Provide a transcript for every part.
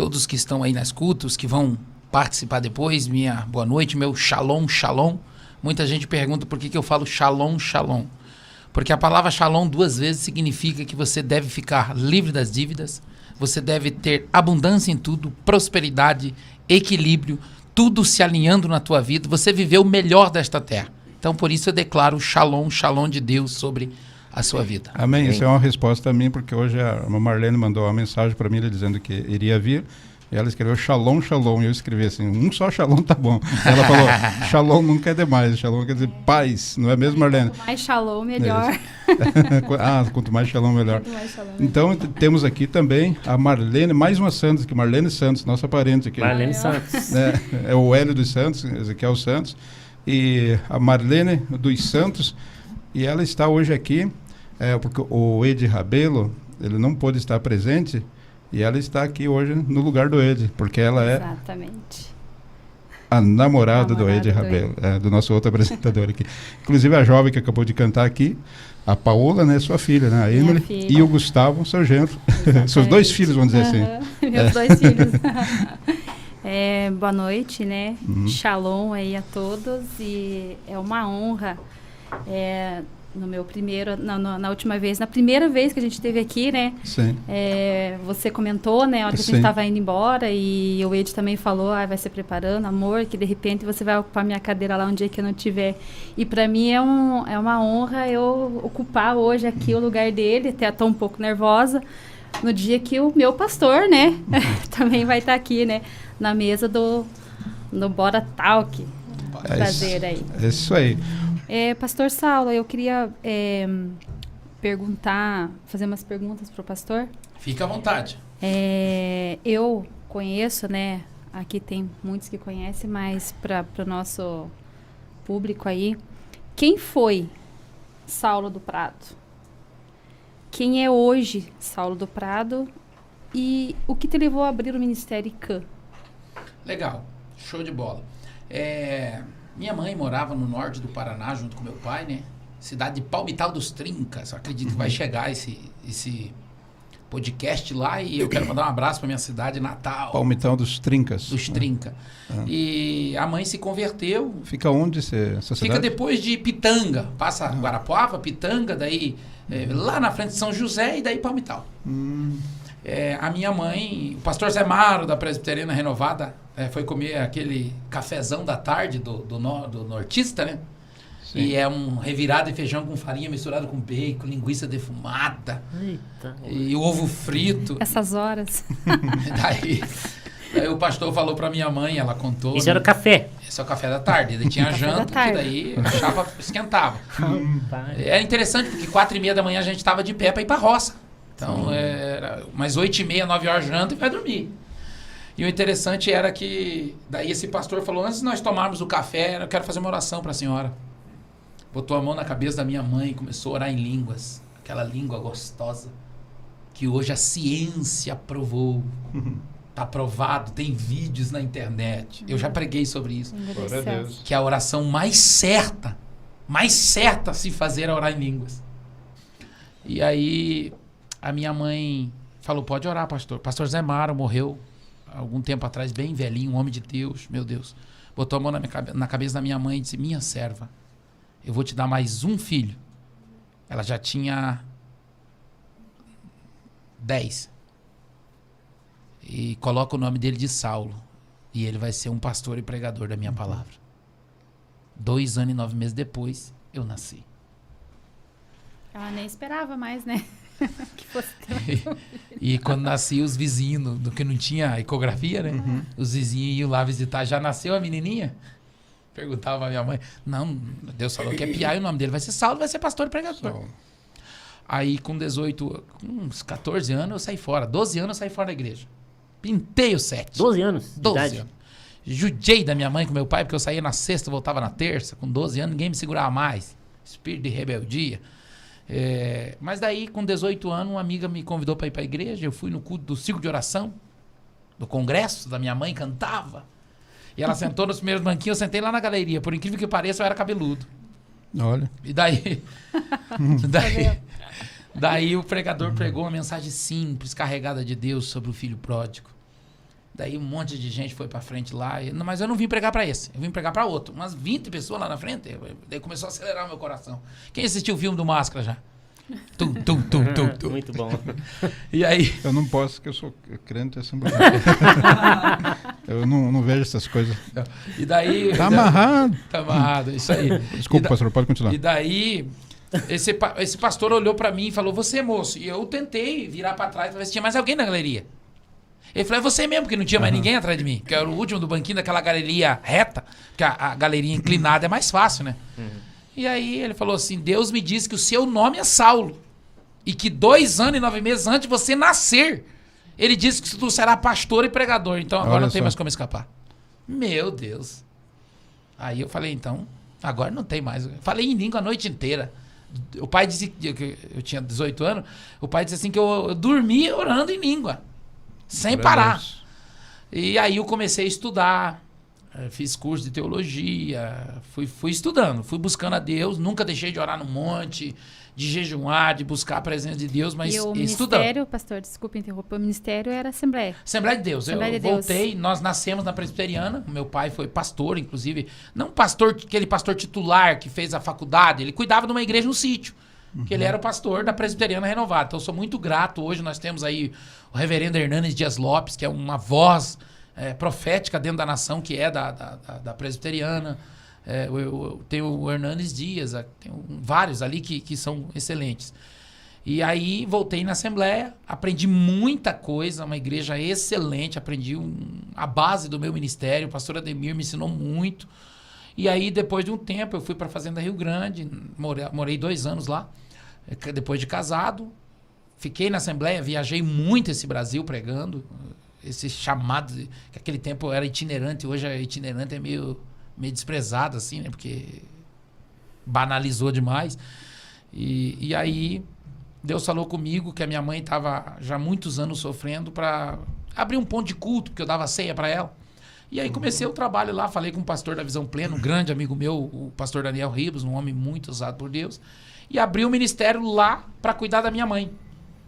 todos que estão aí na escuta, os que vão participar depois, minha boa noite, meu shalom, shalom. Muita gente pergunta por que eu falo shalom, shalom. Porque a palavra shalom 2 vezes significa que você deve ficar livre das dívidas, você deve ter abundância em tudo, prosperidade, equilíbrio, tudo se alinhando na tua vida, você viver o melhor desta terra. Então, por isso eu declaro shalom, shalom de Deus sobre a sua vida. Amém. Isso é uma resposta a mim, porque hoje a Marlene mandou uma mensagem para mim dizendo que iria vir. E ela escreveu shalom, shalom. E eu escrevi assim, um só shalom tá bom. Ela falou, shalom nunca é demais. Shalom quer dizer paz, não é mesmo, Marlene? Quanto mais shalom, melhor. Quanto mais shalom, melhor. Mais shalom, então, temos aqui também a Marlene, mais uma Santos, que Marlene Santos, nossa parente aqui. Marlene Santos. É o Hélio dos Santos, Ezequiel Santos. E a Marlene dos Santos. E ela está hoje aqui, porque o Ed Rabelo, ele não pôde estar presente. E ela está aqui hoje no lugar do Ed, porque ela é a namorada do Ed Rabelo, do nosso outro apresentador aqui. Inclusive a jovem que acabou de cantar aqui, a Paola, né, sua filha, né, a Emily, e o Gustavo, seu genro. Seus 2 filhos, vamos dizer assim. Meus 2 filhos. Boa noite, né? Shalom aí a todos. E é uma honra. No meu primeiro, na última vez, na primeira vez que a gente esteve aqui, né? Sim. Você comentou, né? A hora que a gente estava indo embora, e o Ed também falou, vai se preparando, amor, que de repente você vai ocupar minha cadeira lá um dia que eu não tiver. E para mim é uma honra eu ocupar hoje aqui o lugar dele, até estou um pouco nervosa, no dia que o meu pastor, né? também vai estar aqui, né? Na mesa do Bora Talk. Prazer aí. É isso aí. Pastor Saulo, eu queria fazer umas perguntas para o pastor. Fica à vontade. Eu conheço, né? Aqui tem muitos que conhecem, mas para o nosso público aí, quem foi Saulo do Prado? Quem é hoje Saulo do Prado? E o que te levou a abrir o Ministério ICAM? Legal, show de bola. Minha mãe morava no norte do Paraná junto com meu pai, né? Cidade de Palmital dos Trincas. Acredito que vai chegar esse podcast lá e eu quero mandar um abraço para minha cidade natal. Palmital dos Trincas. Dos Trincas. E a mãe se converteu. Fica onde essa cidade? Fica depois de Pitanga. Passa Guarapuava, Pitanga, daí lá na frente de São José e daí Palmital. A minha mãe, o pastor Zé Maro da Presbiteriana Renovada, foi comer aquele cafezão da tarde do nortista, né? Sim. E é um revirado de feijão com farinha misturado com bacon, linguiça defumada. Eita. E ovo frito. Essas horas. Daí o pastor falou pra minha mãe, ela contou. Isso era o café? Esse é o café da tarde. Daí tinha a janta, que daí a chapa esquentava. É interessante porque 4h30 da manhã a gente estava de pé para ir pra roça. Então, era umas 8h30, 9h janta e vai dormir. E o interessante era que, daí esse pastor falou, antes de nós tomarmos o café, eu quero fazer uma oração para a senhora. Botou a mão na cabeça da minha mãe e começou a orar em línguas. Aquela língua gostosa, que hoje a ciência provou. Está provado, tem vídeos na internet. Eu já preguei sobre isso. Glória a Deus. Que a oração mais certa a se fazer é orar em línguas. E aí... A minha mãe falou, pode orar, pastor. Pastor Zé Maro morreu algum tempo atrás, bem velhinho, um homem de Deus, meu Deus. Botou a mão na cabeça da minha mãe e disse, minha serva, eu vou te dar mais um filho. Ela já tinha 10. E coloca o nome dele de Saulo. E ele vai ser um pastor e pregador da minha palavra. 2 anos e 9 meses depois, eu nasci. Ela nem esperava mais, né? Que fosse e quando nasci, os vizinhos, do que não tinha ecografia, né? Os vizinhos iam lá visitar. Já nasceu a menininha? Perguntava a minha mãe. Não, Deus falou que é piar e o nome dele vai ser Saulo, vai ser pastor e pregador. Aí com 18, com uns 14 anos eu saí fora. 12 anos eu saí fora da igreja. Pintei o 7. 12 anos? 12 anos. Judiei da minha mãe com meu pai, porque eu saía na sexta, voltava na terça. Com 12 anos ninguém me segurava mais. Espírito de rebeldia. Mas daí, com 18 anos, uma amiga me convidou para ir para a igreja. Eu fui no culto do círculo de oração, do congresso da minha mãe, cantava. E ela sentou nos primeiros banquinhos, eu sentei lá na galeria. Por incrível que pareça, eu era cabeludo. Olha. E daí o pregador pregou uma mensagem simples, carregada de Deus sobre o filho pródigo. Daí um monte de gente foi pra frente lá. Mas eu não vim pregar pra esse. Eu vim pregar pra outro. Umas 20 pessoas lá na frente. Daí começou a acelerar o meu coração. Quem assistiu o filme do Máscara já? Muito bom. E aí... Eu não posso, porque eu sou crente assembleia. Eu não vejo essas coisas. E daí... Tá amarrado. Tá amarrado, isso aí. Desculpa, pastor, pode continuar. E daí... Esse pastor olhou pra mim e falou, você, moço. E eu tentei virar pra trás pra ver se tinha mais alguém na galeria. Ele falou, é você mesmo, porque não tinha mais ninguém atrás de mim. Que era o último do banquinho daquela galeria reta, que a galeria inclinada é mais fácil, né? E aí ele falou assim, Deus me disse que o seu nome é Saulo. E que 2 anos e 9 meses antes de você nascer, ele disse que tu será pastor e pregador. Então agora Olha não tem só. mais como escapar. Meu Deus. Aí eu falei, então, agora não tem mais. Eu falei em língua a noite inteira. O pai disse que eu tinha 18 anos, o pai disse assim que eu dormia orando em língua. Sem parar. Deus. E aí eu comecei a estudar, fiz curso de teologia, fui estudando, fui buscando a Deus, nunca deixei de orar no monte, de jejuar, de buscar a presença de Deus, mas E o estudando. ministério, pastor, desculpa interromper, o ministério era Assembleia. Assembleia de Deus. Assembleia Eu de Deus. voltei, nós nascemos na presbiteriana, meu pai foi pastor, inclusive, não pastor, aquele pastor titular que fez a faculdade, ele cuidava de uma igreja no sítio, que ele era o pastor da presbiteriana renovada. Então eu sou muito grato, hoje nós temos aí o reverendo Hernanes Dias Lopes, que é uma voz profética dentro da nação, que é da presbiteriana. Eu tenho o Hernanes Dias, tenho vários ali que são excelentes. E aí voltei na Assembleia, aprendi muita coisa, uma igreja excelente, aprendi a base do meu ministério, o pastor Ademir me ensinou muito. E aí depois de um tempo eu fui para a Fazenda Rio Grande, morei 2 anos lá, depois de casado. Fiquei na Assembleia, viajei muito esse Brasil pregando, esse chamado, que aquele tempo era itinerante, hoje a itinerante é meio desprezado assim, né, porque banalizou demais. E aí Deus falou comigo que a minha mãe estava já há muitos anos sofrendo para abrir um ponto de culto, porque eu dava ceia para ela. E aí comecei o trabalho lá, falei com o pastor da Visão Plena, um grande amigo meu, o pastor Daniel Ribas, um homem muito usado por Deus, e abri um ministério lá para cuidar da minha mãe.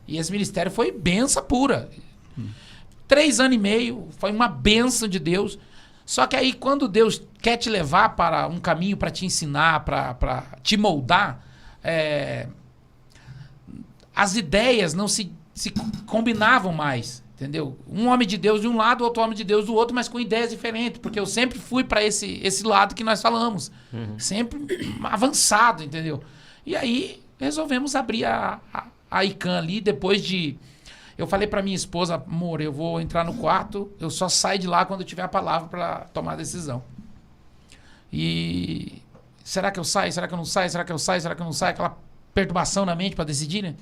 E esse ministério foi benção pura. 3 anos e meio, foi uma benção de Deus. Só que aí quando Deus quer te levar para um caminho, para te ensinar, para te moldar, as ideias não se combinavam mais, entendeu? Um homem de Deus de um lado, outro homem de Deus do outro, mas com ideias diferentes, porque eu sempre fui para esse lado que nós falamos, sempre avançado, entendeu? E aí resolvemos abrir a ICAN ali, depois de... Eu falei para minha esposa, amor, eu vou entrar no quarto, eu só saio de lá quando eu tiver a palavra para tomar a decisão. E será que eu saio? Será que eu não saio? Será que eu saio? Será que eu não saio? Aquela perturbação na mente para decidir, né?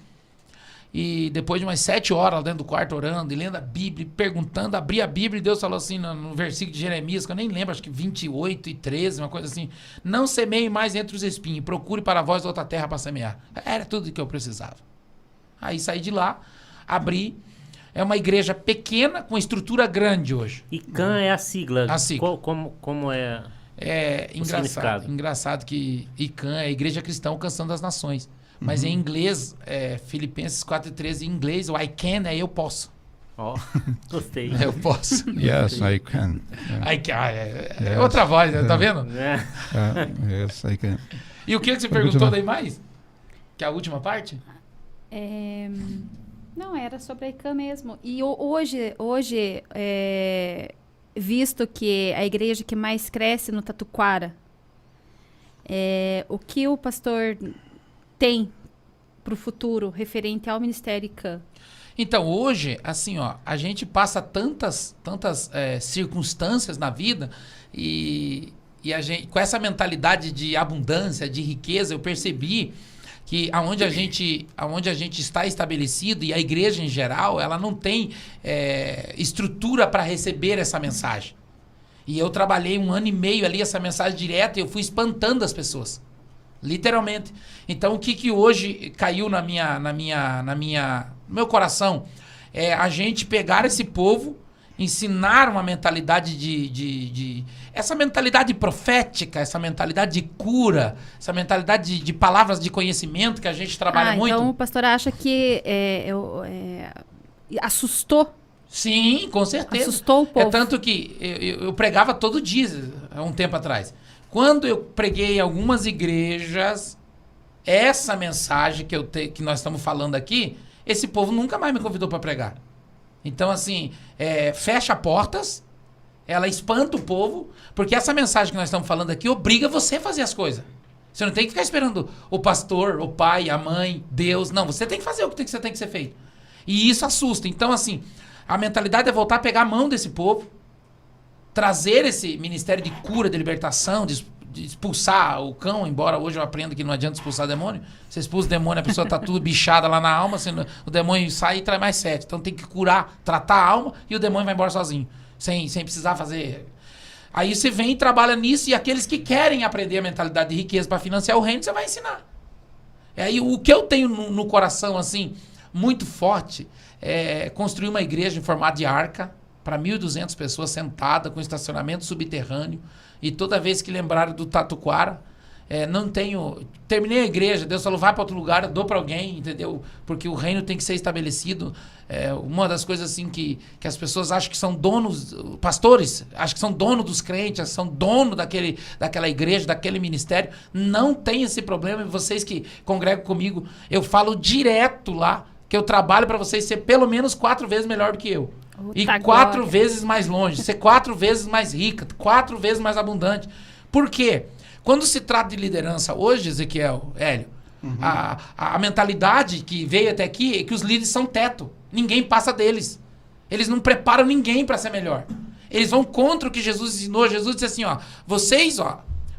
E depois de umas 7 horas lá dentro do quarto orando e lendo a Bíblia, perguntando, abri a Bíblia e Deus falou assim no versículo de Jeremias, que eu nem lembro, acho que 28 e 13, uma coisa assim: não semeie mais entre os espinhos, procure para vós outra terra para semear. Era tudo que eu precisava. Aí saí de lá, abri. É uma igreja pequena com estrutura grande hoje. ICAN é a sigla. A sigla. Como é? É engraçado que ICAN é a Igreja Cristã Alcançando as Nações. Mas em inglês, Filipenses 4:13, em inglês, o I can é eu posso. Ó, gostei. Eu posso. Yes, I can. I can, é outra voz, né? Tá vendo? Yes, I can. E o que você perguntou daí mais? Que é a última parte? Não, era sobre a ICAN mesmo. E hoje visto que a igreja que mais cresce no Tatuquara, o que o pastor tem para o futuro referente ao Ministério ICAN? Então, hoje, assim, ó, a gente passa tantas circunstâncias na vida e a gente, com essa mentalidade de abundância, de riqueza, eu percebi que aonde a gente está estabelecido, e a igreja em geral, ela não tem estrutura para receber essa mensagem. E eu trabalhei 1 ano e meio ali, essa mensagem direta, e eu fui espantando as pessoas. Literalmente. Então, o que hoje caiu no meu coração é a gente pegar esse povo, ensinar uma mentalidade essa mentalidade profética, essa mentalidade de cura, essa mentalidade de palavras de conhecimento que a gente trabalha muito. Então o pastor acha que assustou Sim, com certeza. Assustou o povo. É tanto que eu pregava todo dia, há um tempo atrás. Quando eu preguei em algumas igrejas, essa mensagem que nós estamos falando aqui, esse povo nunca mais me convidou para pregar. Então, assim, fecha portas, ela espanta o povo, porque essa mensagem que nós estamos falando aqui obriga você a fazer as coisas. Você não tem que ficar esperando o pastor, o pai, a mãe, Deus. Não, você tem que fazer o que você tem que ser feito. E isso assusta. Então, assim, a mentalidade é voltar a pegar a mão desse povo, trazer esse ministério de cura, de libertação, de expulsar o cão, embora hoje eu aprenda que não adianta expulsar demônio. Você expulsa o demônio, a pessoa está tudo bichada lá na alma, o demônio sai e traz mais 7. Então tem que curar, tratar a alma e o demônio vai embora sozinho, sem precisar fazer... Aí você vem e trabalha nisso, e aqueles que querem aprender a mentalidade de riqueza para financiar o reino, você vai ensinar. Aí o que eu tenho no coração, assim, muito forte, é construir uma igreja em formato de arca, para 1.200 pessoas sentadas, com estacionamento subterrâneo, e toda vez que lembraram do Tatuquara, terminei a igreja, Deus falou, vai para outro lugar, eu dou para alguém, entendeu? Porque o reino tem que ser estabelecido. Uma das coisas assim que as pessoas acham que são donos, pastores, acham que são donos dos crentes, são dono daquela igreja, daquele ministério. Não tem esse problema, e vocês que congregam comigo, eu falo direto lá, que eu trabalho para vocês ser pelo menos 4 vezes melhor do que eu. E 4 vezes mais longe, ser 4 vezes mais rica, 4 vezes mais abundante. Por quê? Quando se trata de liderança hoje, Ezequiel, Hélio, a mentalidade que veio até aqui é que os líderes são teto. Ninguém passa deles. Eles não preparam ninguém para ser melhor. Eles vão contra o que Jesus ensinou. Jesus disse assim, vocês,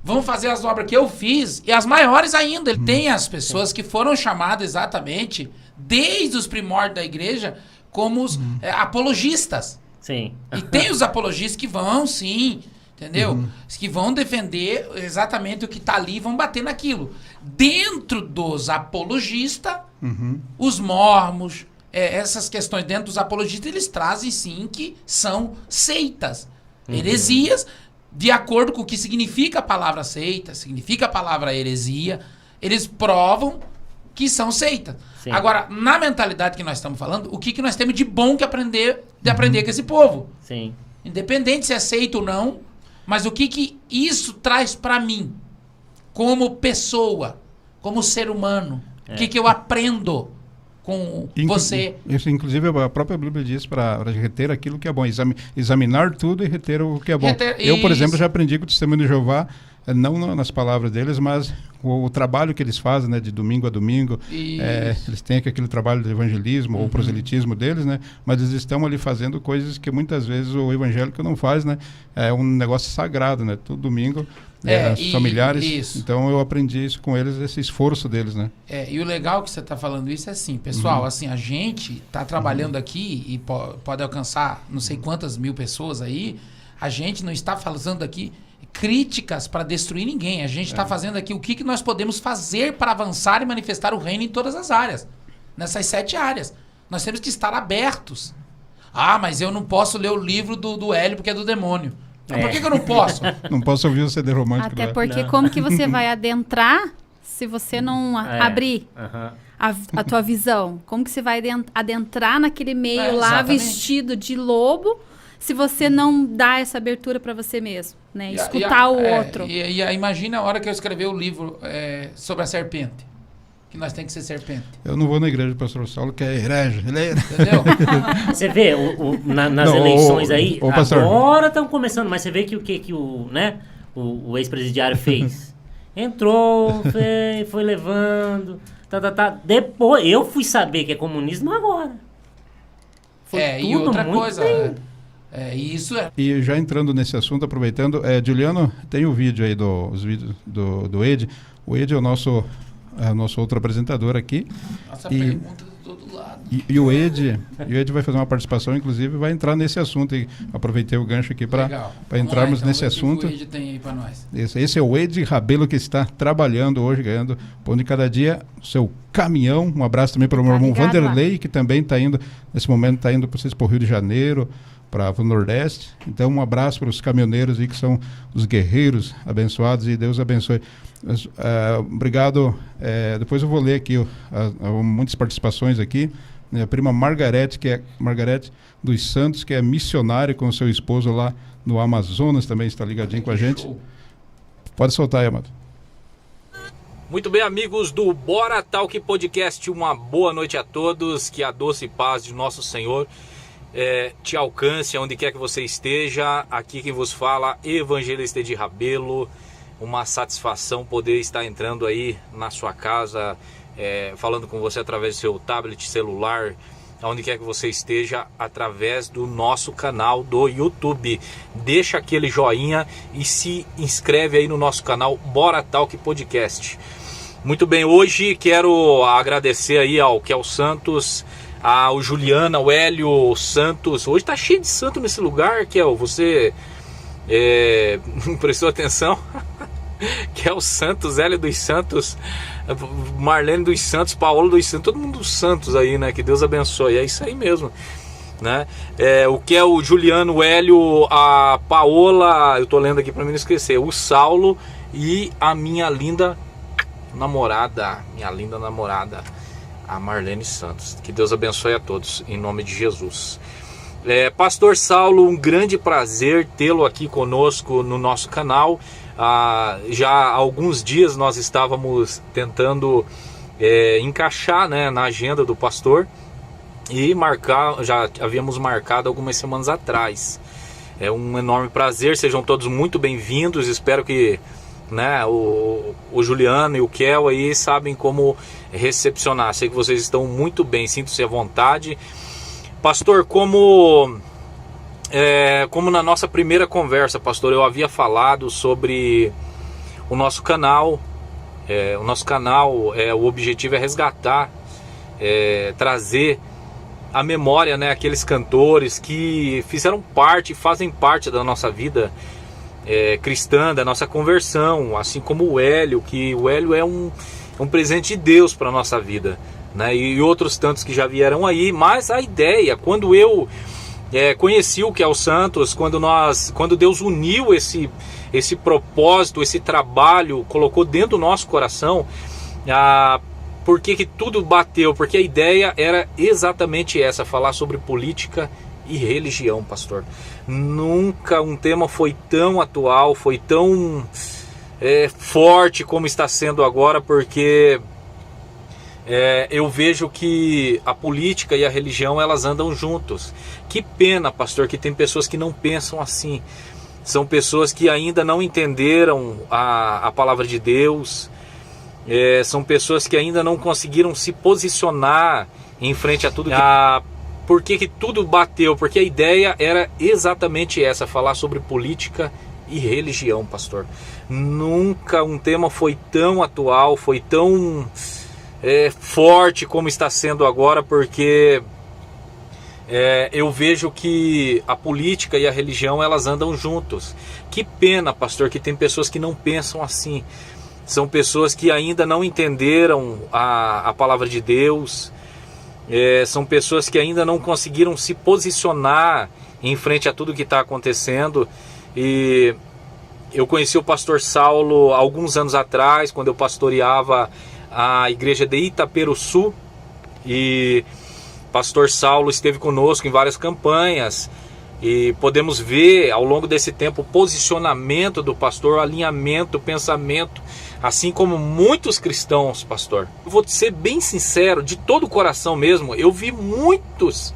vão fazer as obras que eu fiz e as maiores ainda. Ele tem as pessoas que foram chamadas exatamente desde os primórdios da igreja como os apologistas. Sim. E tem os apologistas que vão, sim, entendeu? Que vão defender exatamente o que está ali e vão bater naquilo. Dentro dos apologistas, os mormons, essas questões dentro dos apologistas, eles trazem sim que são seitas, heresias, de acordo com o que significa a palavra seita, significa a palavra heresia, eles provam que são seitas. Sim. Agora, na mentalidade que nós estamos falando, o que nós temos de bom que aprender com esse povo? Sim. Independente se é seita ou não, mas o que isso traz para mim, como pessoa, como ser humano? O que eu aprendo com você? Isso, inclusive, a própria Bíblia diz para reter aquilo que é bom, examinar tudo e reter o que é bom. Eu, por exemplo, já aprendi com o Testemunho de Jeová, não nas palavras deles, mas o trabalho que eles fazem, né, de domingo a domingo, eles têm aquele trabalho de evangelismo ou proselitismo deles, né, mas eles estão ali fazendo coisas que muitas vezes o evangélico não faz, né, é um negócio sagrado, né, todo domingo, familiares, isso. Então eu aprendi isso com eles, esse esforço deles, né. E o legal que você está falando isso é assim, pessoal, assim, a gente está trabalhando aqui e pode alcançar não sei quantas mil pessoas aí, a gente não está falando aqui críticas para destruir ninguém. A gente está fazendo aqui o que nós podemos fazer para avançar e manifestar o reino em todas as áreas. Nessas 7 áreas. Nós temos que estar abertos. Mas eu não posso ler o livro do Hélio porque é do demônio. Por que eu não posso? Não posso ouvir o CD romântico. Até porque como que você vai adentrar se você não abrir a tua visão? Como que você vai adentrar naquele meio lá vestido de lobo se você não dá essa abertura para você mesmo, né? Escutar o outro. Imagina a hora que eu escrever o livro sobre a serpente, que nós temos que ser serpente. Eu não vou na igreja do pastor Saulo, que é herege. Entendeu? Você vê, nas eleições aí, agora estão começando, mas você vê que o ex-presidiário fez. Entrou, foi levando, Depois, eu fui saber que é comunismo agora. E outra coisa... isso é. E já entrando nesse assunto, aproveitando, Juliano, tem o vídeo aí os vídeos do Ed. O Ed é o nosso outro apresentador aqui. Nossa pergunta de todo lado. E o Ed vai fazer uma participação, inclusive vai entrar nesse assunto. E aproveitei o gancho aqui para entrarmos nesse assunto. O que o Ed tem aí para nós? Esse é o Ed Rabelo, que está trabalhando hoje, ganhando pão de cada dia, o seu caminhão. Um abraço também para o meu irmão Vanderlei, que também está indo, nesse momento, está indo para o Rio de Janeiro, para o Nordeste. Então, um abraço para os caminhoneiros aí, que são os guerreiros abençoados, e Deus abençoe. Obrigado. Depois eu vou ler aqui muitas participações aqui, minha prima Margarete, Margarete dos Santos, que é missionária com seu esposo lá no Amazonas, também está ligadinho com a gente. Pode soltar aí, Amado. Muito bem, amigos do Bora Talk Podcast, uma boa noite a todos, que a doce paz de nosso Senhor te alcance onde quer que você esteja. Aqui quem vos fala, Evangelista Edir Rabelo. Uma satisfação poder estar entrando aí na sua casa, falando com você através do seu tablet, celular, onde quer que você esteja, através do nosso canal do YouTube. Deixa aquele joinha e se inscreve aí no nosso canal Bora Talk Podcast. Muito bem, hoje quero agradecer aí ao Kel Santos, ao Juliana, ao Hélio Santos. Hoje tá cheio de santo nesse lugar, Kel, você prestou atenção? Kel Santos, Hélio dos Santos, Marlene dos Santos, Paola dos Santos, todo mundo dos Santos aí, né? Que Deus abençoe, é isso aí mesmo, né? O Kel, o Juliano, o Hélio, a Paola, eu tô lendo aqui para mim não esquecer, o Saulo e a minha linda namorada, a Marlene Santos. Que Deus abençoe a todos, em nome de Jesus. Pastor Saulo, um grande prazer tê-lo aqui conosco no nosso canal. Já há alguns dias nós estávamos tentando encaixar, né, na agenda do pastor e já havíamos marcado algumas semanas atrás. É um enorme prazer, sejam todos muito bem-vindos. Espero que, né, o Juliano e o Kel aí sabem como recepcionar. Sei que vocês estão muito bem, sintam-se à vontade. Pastor, como na nossa primeira conversa, pastor, eu havia falado sobre o nosso canal. O objetivo é resgatar, trazer à memória, né, aqueles cantores que fizeram parte, fazem parte da nossa vida cristã, da nossa conversão, assim como o Hélio, que o Hélio é um presente de Deus para a nossa vida, né, e outros tantos que já vieram aí. Mas a ideia, quando eu conheci o Kel Santos, quando Deus uniu esse propósito, esse trabalho, colocou dentro do nosso coração, por que tudo bateu? Porque a ideia era exatamente essa, falar sobre política e religião, pastor. Nunca um tema foi tão atual, foi tão forte como está sendo agora, porque eu vejo que a política e a religião, elas andam juntos. Que pena, pastor, que tem pessoas que não pensam assim. São pessoas que ainda não entenderam a palavra de Deus. São pessoas que ainda não conseguiram se posicionar em frente a tudo. Por que tudo bateu? Porque a ideia era exatamente essa, falar sobre política e religião, pastor. Nunca um tema foi tão atual, foi tão forte como está sendo agora, porque eu vejo que a política e a religião, elas andam juntos. Que pena, pastor, que tem pessoas que não pensam assim. São pessoas que ainda não entenderam a palavra de Deus. São pessoas que ainda não conseguiram se posicionar em frente a tudo que está acontecendo. E eu conheci o pastor Saulo alguns anos atrás, quando eu pastoreava a igreja de Itaperuçu, e pastor Saulo esteve conosco em várias campanhas, e podemos ver ao longo desse tempo o posicionamento do pastor, o alinhamento, o pensamento, assim como muitos cristãos, pastor. Eu vou ser bem sincero, de todo o coração mesmo, eu vi muitos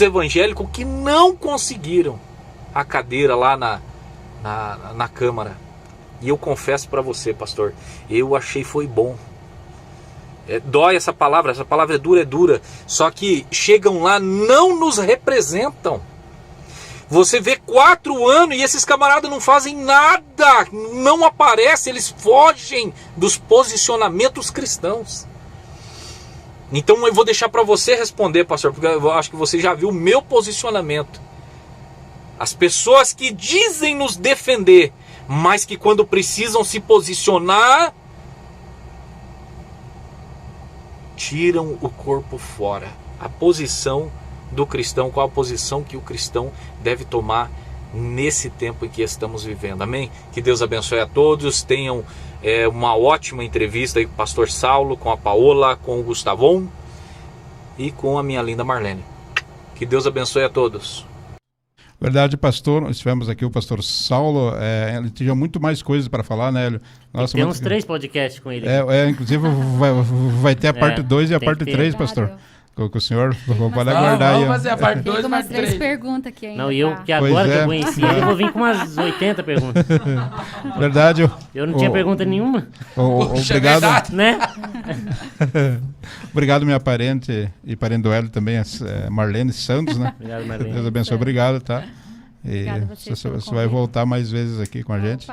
evangélicos que não conseguiram a cadeira lá na Câmara. E eu confesso para você, pastor, eu achei foi bom. Dói essa palavra é dura, só que chegam lá, não nos representam. Você vê 4 anos e esses camaradas não fazem nada, não aparecem, eles fogem dos posicionamentos cristãos. Então eu vou deixar para você responder, pastor, porque eu acho que você já viu o meu posicionamento. As pessoas que dizem nos defender, mas que quando precisam se posicionar, tiram o corpo fora. A posição do cristão, qual a posição que o cristão deve tomar nesse tempo em que estamos vivendo. Amém? Que Deus abençoe a todos. Tenham uma ótima entrevista aí com o pastor Saulo, com a Paola, com o Gustavon. e com a minha linda Marlene. Que Deus abençoe a todos. Verdade, pastor. Nós tivemos aqui o pastor Saulo. Ele tinha muito mais coisas para falar, né, Hélio? Nossa, tem uns 3 podcasts com ele. Inclusive vai ter a parte 2 e a parte 3, pastor. Com o senhor, pode aguardar aí. Vamos fazer a parte 2 e umas 3 perguntas aqui ainda. Não, e eu, que agora que eu conheci ele, eu vou vir com umas 80 perguntas. Verdade. Eu não tinha pergunta nenhuma. Obrigado. Né? Obrigado, minha parente e parente do Hélio também, Marlene Santos, né? Obrigado, Marlene. Deus abençoe. Obrigado, tá? E Obrigada a você vai voltar mais vezes aqui com a gente.